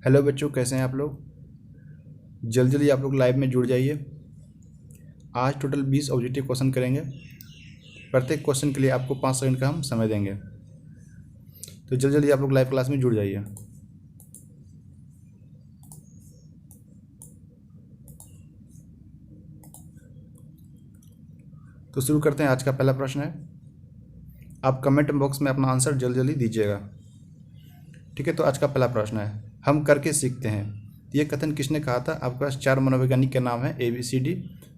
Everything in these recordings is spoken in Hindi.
हेलो बच्चों, कैसे हैं आप लोग। जल्दी जल्दी आप लोग लाइव में जुड़ जाइए। आज टोटल 20 ऑब्जेक्टिव क्वेश्चन करेंगे। प्रत्येक क्वेश्चन के लिए आपको 5 सेकंड का हम समय देंगे, तो जल्दी जल्दी आप लोग लाइव क्लास में जुड़ जाइए। तो शुरू करते हैं। आज का पहला प्रश्न है, आप कमेंट बॉक्स में अपना आंसर जल्दी जल्दी दीजिएगा। ठीक है, तो आज का पहला प्रश्न है, हम करके सीखते हैं। ये कथन किसने कहा था। आपके पास 4 मनोवैज्ञानिक के नाम है ABCD।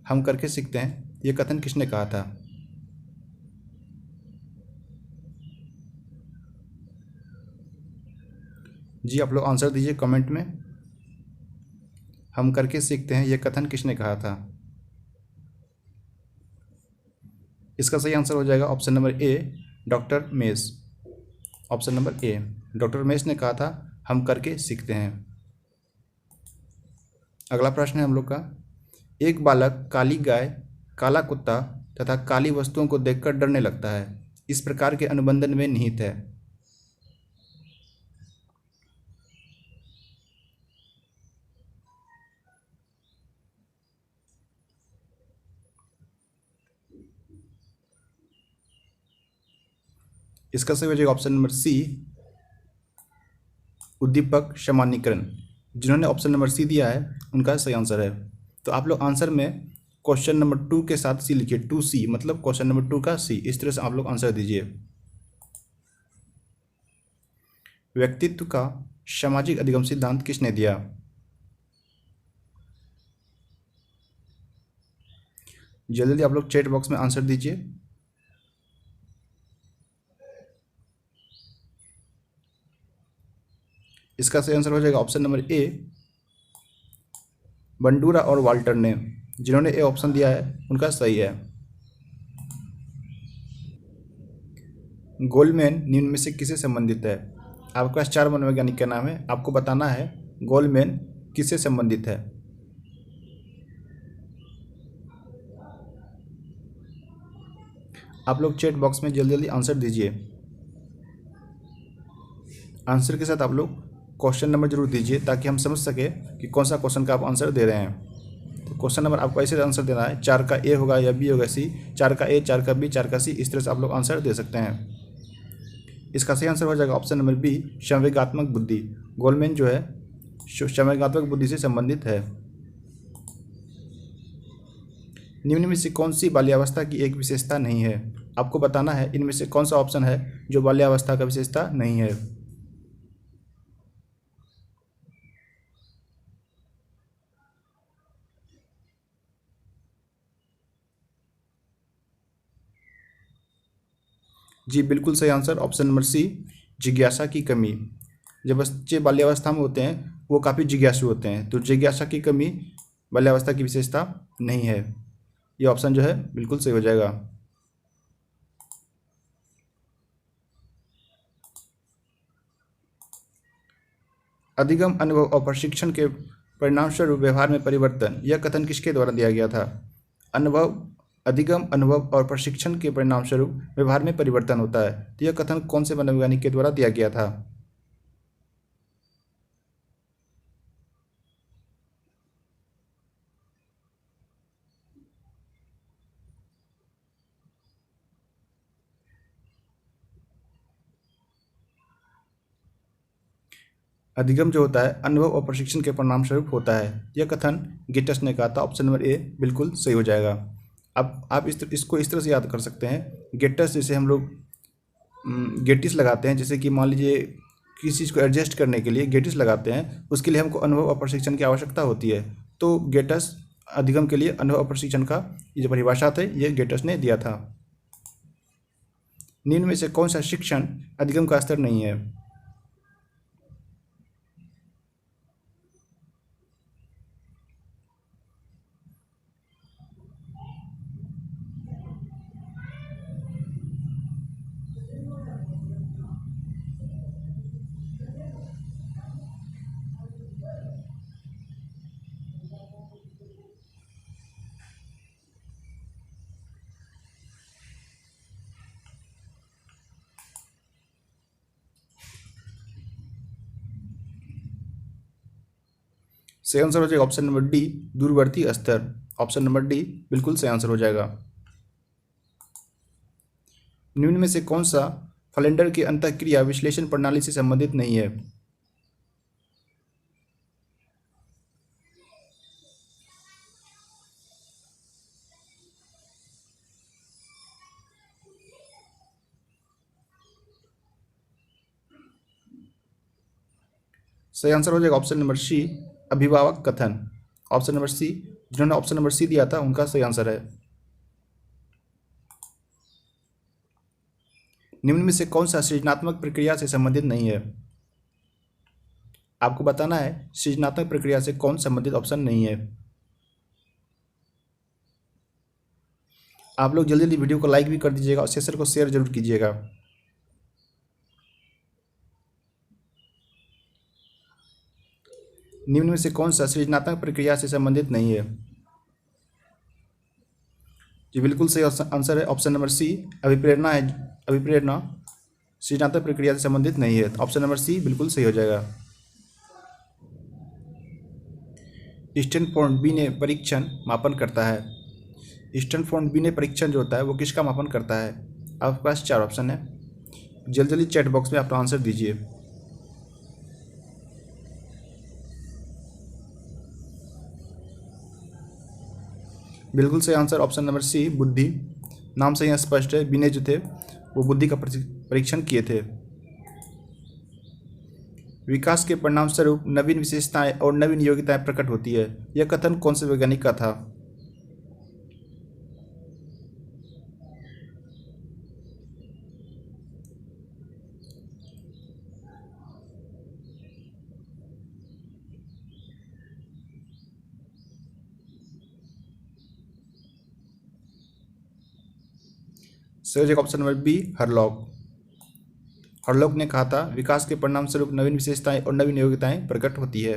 हम करके सीखते हैं, ये कथन किसने कहा था। जी, आप लोग आंसर दीजिए कमेंट में। हम करके सीखते हैं, ये कथन किसने कहा था। इसका सही आंसर हो जाएगा option number A, doctor mess. Option number A, doctor mess ने कहा था हम करके सीखते हैं। अगला प्रश्न है हम लोग का, एक बालक काली गाय, काला कुत्ता तथा काली वस्तुओं को देखकर डरने लगता है, इस प्रकार के अनुबंधन में निहित है। इसका सही हो जाएगा ऑप्शन नंबर सी, उद्दीपक सामान्यीकरण। जिन्होंने ऑप्शन नंबर सी दिया है उनका सही आंसर है। तो आप लोग आंसर में क्वेश्चन नंबर 2 के साथ सी लिखिए, 2C, मतलब क्वेश्चन नंबर 2 का सी। इस तरह से आप लोग आंसर दीजिए। व्यक्तित्व का सामाजिक अधिगम सिद्धांत किसने दिया। जल्दी जल्दी आप लोग चैट बॉक्स में आंसर दीजिए। इसका सही आंसर हो जाएगा ऑप्शन नंबर ए, बंडूरा और वाल्टर ने। जिन्होंने ए ऑप्शन दिया है उनका सही है। गोल्डमैन निम्न में से किससे संबंधित है। आपके पास 4 मनोवैज्ञानिक का नाम है, आपको बताना है गोल्डमैन किससे संबंधित है। आप लोग चैट बॉक्स में जल्दी जल्दी आंसर दीजिए। आंसर के साथ आप लोग क्वेश्चन नंबर जरूर दीजिए, ताकि हम समझ सके कि कौन सा क्वेश्चन का आप आंसर दे रहे हैं। तो क्वेश्चन नंबर आपको ऐसे आंसर देना है, 4 का ए होगा या बी होगा सी, 4 का ए, 4 का बी, 4 का सी। इस तरह से आप लोग आंसर दे सकते हैं। इसका सही आंसर हो जाएगा ऑप्शन नंबर बी, संवेगात्मक बुद्धि। गोल्डमैन जो है संवेगात्मक बुद्धि से संबंधित है। निम्न में से कौन सी बाल्यावस्था की एक विशेषता नहीं है। आपको बताना है इनमें से कौन सा ऑप्शन है जो बाल्यावस्था का विशेषता नहीं है। जी, बिल्कुल सही आंसर ऑप्शन नंबर सी, जिज्ञासा की कमी। जब बच्चे बाल्यावस्था में होते हैं वो काफ़ी जिज्ञासु होते हैं, तो जिज्ञासा की कमी बाल्यावस्था की विशेषता नहीं है। ये ऑप्शन जो है बिल्कुल सही हो जाएगा। अधिगम, अनुभव और प्रशिक्षण के परिणामस्वरूप व्यवहार में परिवर्तन, यह कथन किसके द्वारा दिया गया था। अनुभव, अधिगम, अनुभव और प्रशिक्षण के परिणामस्वरूप व्यवहार में परिवर्तन होता है, तो यह कथन कौन से मनोवैज्ञानिक के द्वारा दिया गया था। अधिगम जो होता है अनुभव और प्रशिक्षण के परिणाम स्वरूप होता है, यह कथन गेटस ने कहा था। ऑप्शन नंबर ए बिल्कुल सही हो जाएगा। अब आप इसको इस तरह से याद कर सकते हैं, गेटस जैसे हम लोग गेटिस लगाते हैं, जैसे कि मान लीजिए किसी चीज़ को एडजस्ट करने के लिए गेटिस लगाते हैं, उसके लिए हमको अनुभव और प्रशिक्षण की आवश्यकता होती है। तो गेटस अधिगम के लिए अनुभव और प्रशिक्षण का ये जो परिभाषा थे ये गेटस ने दिया था। निम्न में से कौन सा शिक्षण अधिगम का स्तर नहीं है। सही आंसर हो जाएगा ऑप्शन नंबर डी, दूरवर्ती स्तर। ऑप्शन नंबर डी बिल्कुल सही आंसर हो जाएगा। निम्न में से कौन सा फलेंडर की अंतःक्रिया विश्लेषण प्रणाली से संबंधित नहीं है? सही आंसर हो जाएगा ऑप्शन नंबर सी, अभिभावक कथन। ऑप्शन नंबर सी, जिन्होंने ऑप्शन नंबर सी दिया था उनका सही आंसर है। निम्न में से कौन सा सृजनात्मक प्रक्रिया से संबंधित नहीं है? आपको बताना है सृजनात्मक प्रक्रिया से कौन संबंधित ऑप्शन नहीं है। आप लोग जल्दी जल्दी वीडियो को लाइक भी कर दीजिएगा और सेशन को शेयर जरूर कीजिएगा। निम्न में से कौन सा सृजनात्मक प्रक्रिया से संबंधित नहीं है? जी बिल्कुल सही आंसर है ऑप्शन नंबर सी, अभिप्रेरणा है। अभिप्रेरणा सृजनात्मक प्रक्रिया से संबंधित नहीं है। ऑप्शन नंबर सी बिल्कुल सही हो जाएगा। स्टैनफोर्ड बिने परीक्षण मापन करता है। स्टैनफोर्ड बिने परीक्षण जो होता है वो किसका मापन करता है? आपके पास 4 ऑप्शन है, जल्दी जल्दी चैट बॉक्स में अपना आंसर दीजिए। बिल्कुल सही आंसर ऑप्शन नंबर सी, बुद्धि। नाम से यहाँ स्पष्ट है, बिने जो थे वो बुद्धि का परीक्षण किए थे। विकास के परिणाम स्वरूप नवीन विशेषताएं और नवीन योग्यताएं प्रकट होती है, यह कथन कौन से वैज्ञानिक का था? सही हो जाएगा option number B, Hurlock. Hurlock ने कहा था विकास के परिणाम स्वरूप नवीन विशेषताएं और नवीन योग्यताएं प्रकट होती है।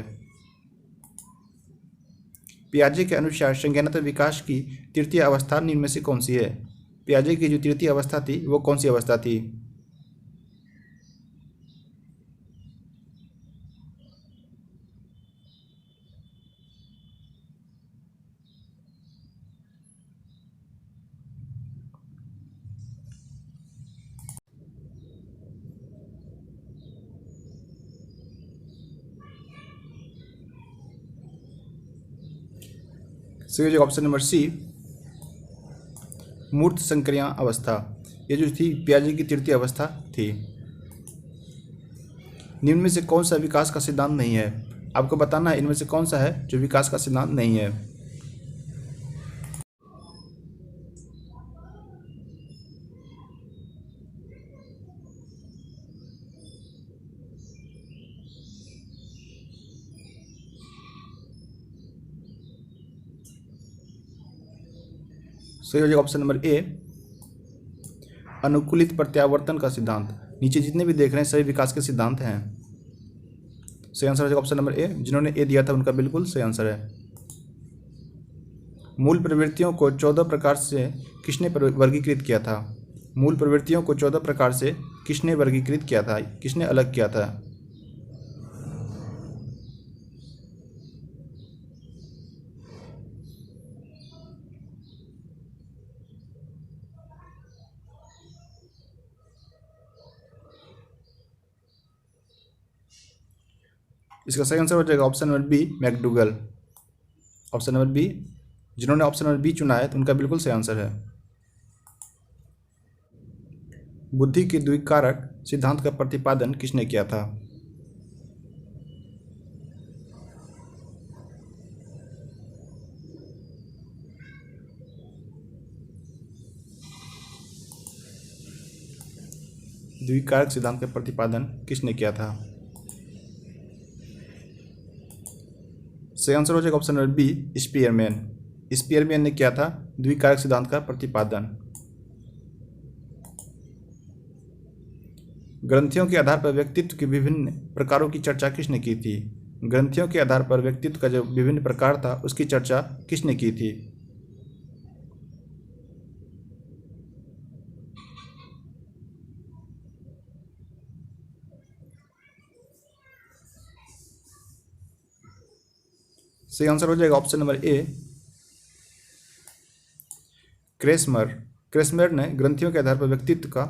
पियाजे के अनुसार संज्ञानात्मक विकास की तृतीय अवस्था निम्न में से कौन सी है? पियाजे की जो तृतीय अवस्था थी वो कौन सी अवस्था थी? सही हो जाएगा ऑप्शन नंबर सी, मूर्त संक्रिया अवस्था। ये जो थी पियाजे की तृतीय अवस्था थी। निम्न में से कौन सा विकास का सिद्धांत नहीं है? आपको बताना है इनमें से कौन सा है जो विकास का सिद्धांत नहीं है। सही हो जाएगा ऑप्शन नंबर ए, अनुकूलित प्रत्यावर्तन का सिद्धांत। नीचे जितने भी देख रहे हैं सभी विकास के सिद्धांत हैं। सही आंसर हो जाएगा ऑप्शन नंबर ए, जिन्होंने ए दिया था उनका बिल्कुल सही आंसर है। मूल प्रवृत्तियों को 14 प्रकार से किसने वर्गीकृत किया था? मूल प्रवृत्तियों को 14 प्रकार से किसने वर्गीकृत किया था, किसने अलग किया था? इसका सही आंसर हो जाएगा option number B, McDougall. Option number B, जिन्होंने ऑप्शन नंबर बी चुना है तो उनका बिल्कुल सही आंसर है। बुद्धि के द्विकारक सिद्धांत का प्रतिपादन किसने किया था? द्विकारक सिद्धांत का प्रतिपादन किसने किया था? सही आंसर हो जाएगा option number B, Spearman. Spearman ने किया था द्विकारक सिद्धांत का प्रतिपादन। ग्रंथियों के आधार पर व्यक्तित्व के विभिन्न प्रकारों की चर्चा किसने की थी? ग्रंथियों के आधार पर व्यक्तित्व का जो विभिन्न प्रकार था उसकी चर्चा किसने की थी? सही आंसर हो जाएगा ऑप्शन नंबर ए, क्रेसमर। क्रेसमर ने ग्रंथियों के आधार पर व्यक्तित्व का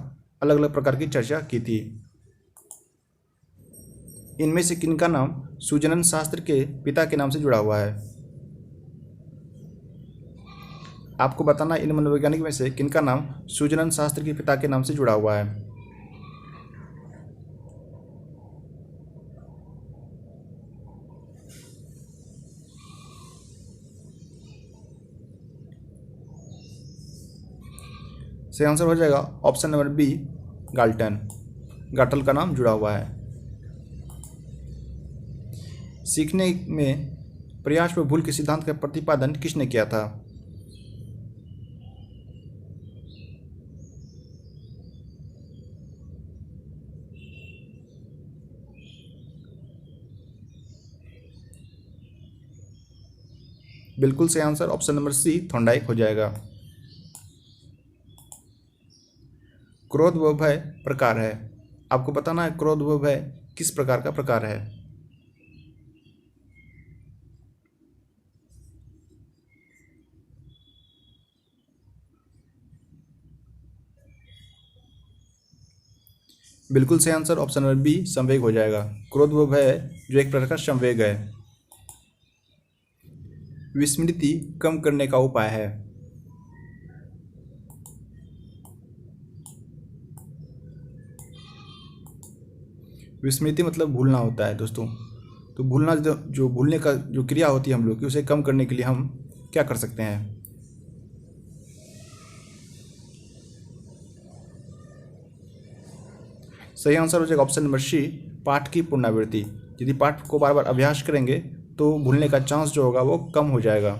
अलग अलग प्रकार की चर्चा की थी। इनमें से किनका नाम सुजनन शास्त्र के पिता के नाम से जुड़ा हुआ है? आपको बताना इन मनोवैज्ञानिक में से किनका नाम सुजनन शास्त्र के पिता के नाम से जुड़ा हुआ है। सही आंसर हो जाएगा option number B, Galton. Galton का नाम जुड़ा हुआ है। सीखने में प्रयास व भूल के सिद्धांत का प्रतिपादन किसने किया था? बिल्कुल सही answer option number C, Thorndike हो जाएगा। क्रोध व भय प्रकार है। आपको बताना है क्रोध व भय किस प्रकार का प्रकार है। बिल्कुल सही आंसर ऑप्शन नंबर बी, संवेग हो जाएगा। क्रोध व भय जो एक प्रकार का संवेग है। विस्मृति कम करने का उपाय है। विस्मृति मतलब भूलना होता है दोस्तों। तो भूलना जो भूलने का जो क्रिया होती है हम लोग की, उसे कम करने के लिए हम क्या कर सकते हैं? सही आंसर हो जाएगा ऑप्शन नंबर सी, पाठ की पुनरावृत्ति। यदि पाठ को बार बार अभ्यास करेंगे तो भूलने का चांस जो होगा वो कम हो जाएगा।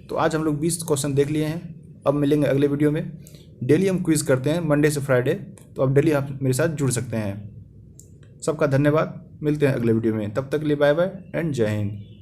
तो आज हम लोग 20 क्वेश्चन देख लिए हैं। अब मिलेंगे अगले वीडियो में। डेली हम क्विज़ करते हैं मंडे से फ्राइडे, तो अब डेली आप मेरे साथ जुड़ सकते हैं। सबका धन्यवाद, मिलते हैं अगले वीडियो में। तब तक के लिए बाय बाय एंड जय हिंद।